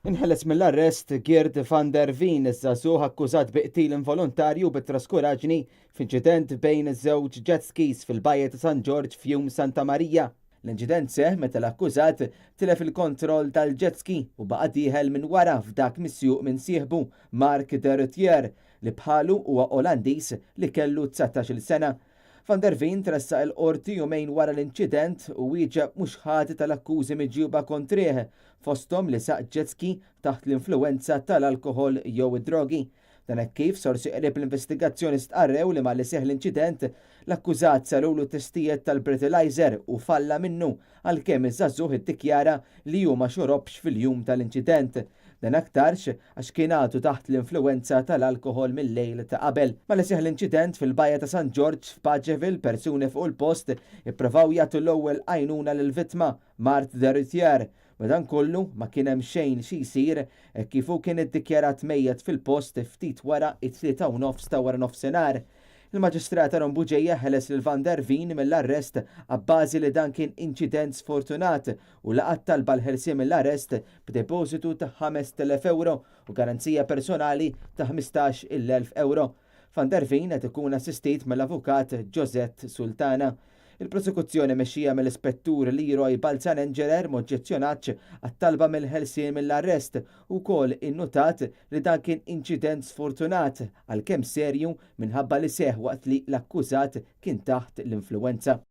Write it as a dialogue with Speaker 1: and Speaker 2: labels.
Speaker 1: Inħeles mill-arrest Geert van der Veen, iż-żagħżugħ akkużat biqtil involontarju bit-traskuraġni f'inċident bejn iż-żewġ jet skis fil-Bajja ta' San George f'Jum Santa Marija. L-inċident seħ meta l-akkużat tilef il-kontroll tal-jet ski u baqa' dieħel minn wara f'dak misjuq minn sieħbu Mark de Rutier li bħalu huwa Olandiż li kellu 19-il sena. Van der Veen tressaq il-qorti jumejn wara l-inċident u wieġeb mhux ħati tal-akkużi miġjuba kontrih fosthom li saq jet ski taħt l-influwenza tal-alkoħol jew id-drogi. Dan hekk kif sorsi qrib l-investigazzjoni stqarrew li malli seħ l-inċident l-akkużat sarulu testijiet tal-breathalyzer u falla minnu għalkemm iż-żagħżugħ iddikjara li hu ma xorobx fil-jum tal-inċident. Dan aktarx għax kien għadu taħt l-influenza tal-alkohol mill-lejl ta' qabel. Mela seħ l-inċident fil-Bajja ta' San George f'Pageville persuni fuq il-post ippruvaw jagħtu l-ewwel għajnuna lill-vittma Mart de Rutier. Madankollu ma kien hemm xejn xi jsir kif hu kien iddikjarat mejjed fil-post ftit wara it-tlieta u nofs ta' wara nofsinhar. Il-Maġistrat Aaron Buġejja ħeles lil Van der Veen mill-arrest abbażi li dan kien inċident sfortunat u laqat talba l-ħelsien mill-arrest b'depożitu ta' 5,000 euro u garanzija personali ta' 15,000 euro. Van der Veen qed ikun assistit mill-avukat Josette Sultana. Il-prosekuzzjoni mexxija mill-ispettur Leroy Balzan-Engerer moġġezzjonax għat-talba mill-ħelsien mill-arrest u wkoll innutat li dan kien inċident sfortunat għalkemm serju minħabba li seħ waqt li l-akkużat kien taħt l-influwenza.